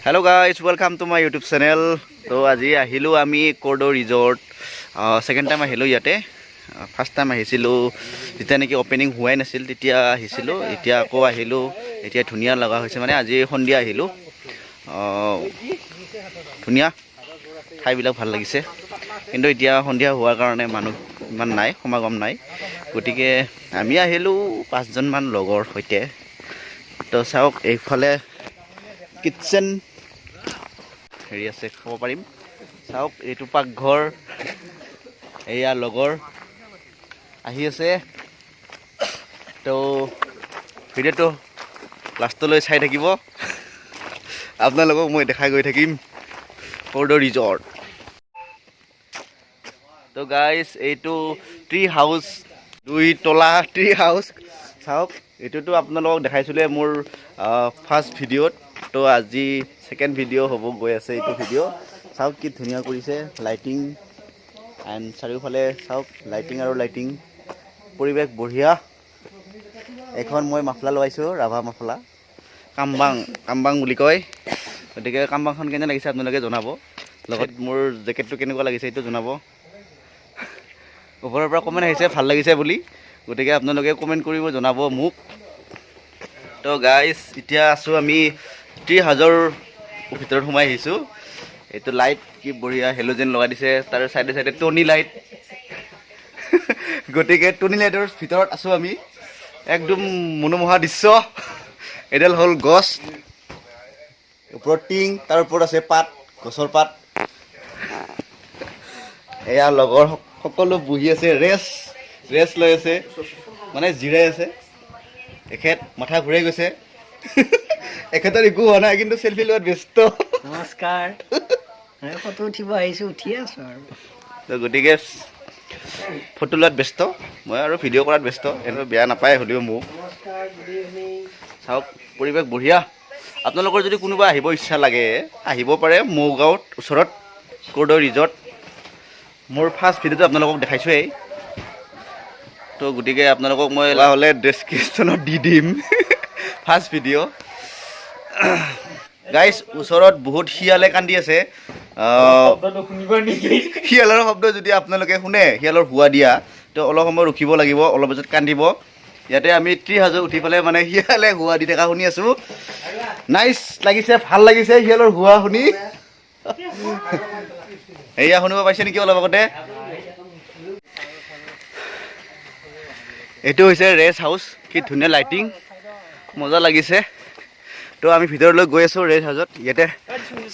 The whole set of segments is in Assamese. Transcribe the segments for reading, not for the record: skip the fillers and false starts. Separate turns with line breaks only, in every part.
Hello guys, welcome to my YouTube channel. So আজি আহিলো আমি Kordai Resort. Second time আহিলো ইয়াতে. First time আহিছিলো যেতিয়া নেকি ওপেনিং হোৱাই নাছিল তেতিয়া আহিছিলো. এতিয়া আকৌ আহিলো. এতিয়া ধুনীয়া লগা হৈছে মানে আজি সন্ধিয়া আহিলো. ধুনীয়া ঠাইবিলাক ভাল লাগিছে। কিন্তু এতিয়া সন্ধিয়া হোৱাৰ কাৰণে মানুহ ইমান নাই, সমাগম নাই। গতিকে আমি আহিলো 5 জন মান লগৰ সৈতে। তো চাওক এইফালে কিচেন হেৰি আছে খাব পাৰিম চাওক এইটো পাকঘৰ এয়া লগৰ আহি আছে তো ভিডিঅ'টো লাষ্টলৈ চাই থাকিব আপোনালোকক মই দেখাই গৈ থাকিম Kordai Resort তো গাইস এইটো ট্ৰি হাউস 2 তলা ট্ৰি হাউস চাওক এইটোতো আপোনালোকক দেখাইছিলে মোৰ ফাৰ্ষ্ট ভিডিঅ'ত তো আজি সেকেন্ড ভিডিঅ' হ'ব গৈ আছে এইটো ভিডিঅ' চাওক কি ধুনীয়া কৰিছে লাইটিং এণ্ড চাৰিওফালে চাওক লাইটিং আৰু লাইটিং পৰিৱেশ বঢ়িয়া এখন মই মাফলা লগাইছোঁ ৰাভা মাফলা কামবাং বুলি কয় গতিকে কামবাংখন কেনে লাগিছে আপোনালোকে জনাব লগত মোৰ জেকেটটো কেনেকুৱা লাগিছে এইটো জনাব ওপৰৰ পৰা কমেণ্ট আহিছে ভাল লাগিছে বুলি গতিকে আপোনালোকে কমেণ্ট কৰিব জনাব মোক তো গাইস এতিয়া আছো আমি ট্ৰি হাউসৰ ভিতৰত সোমাই আহিছোঁ এইটো লাইট কি বঢ়িয়া হেলোজেন লগাই দিছে তাৰ সাইডে সাইডে টনি লাইট গতিকে টনি লাইটৰ ভিতৰত আছো আমি একদম মনোমোহা দৃশ্য এডাল হল গছ ওপৰত টিং তাৰ ওপৰত আছে পাত গছৰ পাত এয়া লগৰ সকলো বহি আছে ৰেছ লৈ আছে মানে জিৰাই আছে এখেত মাথা ঘূৰাই গৈছে এখেতৰ একো হোৱা নাই কিন্তু সেলফি লোৱাত ব্যস্ত
নমস্কাৰ মই ফটো উঠিব আহিছোঁ উঠি আছোঁ আৰু
তো গতিকে ফটো লোৱাত ব্যস্ত মই আৰু ভিডিঅ' কৰাত ব্যস্ত এনেকৈ বেয়া নাপায় হ'লেও মোক চাওক পৰিৱেশ বঢ়িয়া আপোনালোকৰ যদি কোনোবা আহিব ইচ্ছা লাগে আহিব পাৰে মৌগাঁৱত ওচৰত Kordai Resort মোৰ ফাৰ্ষ্ট ভিডিঅ'টো আপোনালোকক দেখাইছোঁৱেই তো গতিকে আপোনালোকক মই হ'লে ডেছক্ৰিপশ্যনত দি দিম ফাৰ্ষ্ট ভিডিঅ' গাইজ ওচৰত বহুত শিয়ালে কান্দি আছে শিয়ালৰ শব্দ যদি আপোনালোকে শুনে শিয়ালৰ হুৱা দিয়া তো অলপ সময় ৰখিব লাগিব অলপ পিছত কান্দিব ইয়াতে আমি ট্ৰি হাউসত উঠি পেলাই মানে শিয়ালে হুৱা দি থকা শুনি আছোঁ নাইচ লাগিছে ভাল লাগিছে শিয়ালৰ হুৱা শুনি এয়া শুনিব পাইছে নেকি অলপ আগতে এইটো হৈছে ৰেষ্ট হাউচ কি ধুনীয়া লাইটিং মজা লাগিছে তো আমি ভিতৰলৈ গৈ আছোঁ ৰেষ্ট হাউচত ইয়াতে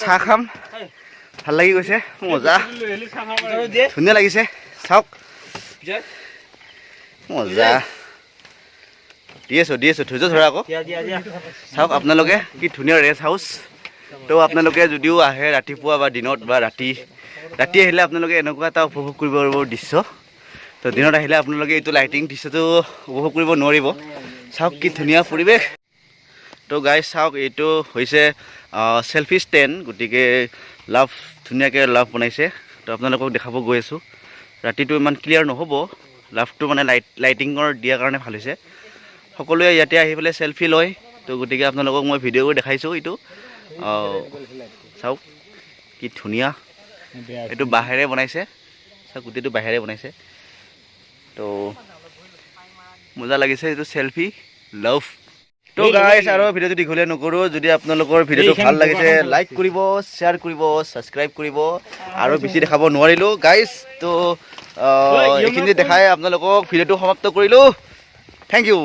চাহ খাম ভাল লাগি গৈছে মজা ধুনীয়া লাগিছে চাওক মজা দি আছোঁ ধৈৰ্য ধৰা আকৌ চাওক আপোনালোকে কি ধুনীয়া ৰেষ্ট হাউচ তো আপোনালোকে যদিও আহে ৰাতিপুৱা বা দিনত বা ৰাতি আহিলে আপোনালোকে এনেকুৱা এটা উপভোগ কৰিব পাৰিব দৃশ্য তো দিনত আহিলে আপোনালোকে এইটো লাইটিং দৃশ্যটো উপভোগ কৰিব নোৱাৰিব চাওক কি ধুনীয়া পৰিৱেশ তো গাইজ চাওক এইটো হৈছে সেলফি ষ্টেণ্ড গতিকে ধুনীয়াকৈ লাভ বনাইছে তো আপোনালোকক দেখাব গৈ আছোঁ ৰাতিটো ইমান ক্লিয়াৰ নহ'ব লাভটো মানে লাইটিঙৰ দিয়াৰ কাৰণে ভাল হৈছে সকলোৱে ইয়াতে আহি পেলাই চেলফি লয় তো গতিকে আপোনালোকক মই ভিডিঅ' কৰি দেখাইছোঁ এইটো চাওক কি ধুনীয়া এইটো বাঁহেৰে বনাইছে চাওক গোটেইটো বাঁহেৰে বনাইছে তো মজা লাগিছে এইটো চেলফি লাভ তো গাইজ আৰু ভিডিঅ'টো দীঘলীয়া নকৰোঁ যদি আপোনালোকৰ ভিডিঅ'টো ভাল লাগিছে লাইক কৰিব শ্বেয়াৰ কৰিব ছাবস্ক্ৰাইব কৰিব আৰু বেছি দেখাব নোৱাৰিলোঁ গাইজ তো এইখিনি দেখাই আপোনালোকক ভিডিঅ'টো সমাপ্ত কৰিলোঁ থেংক ইউ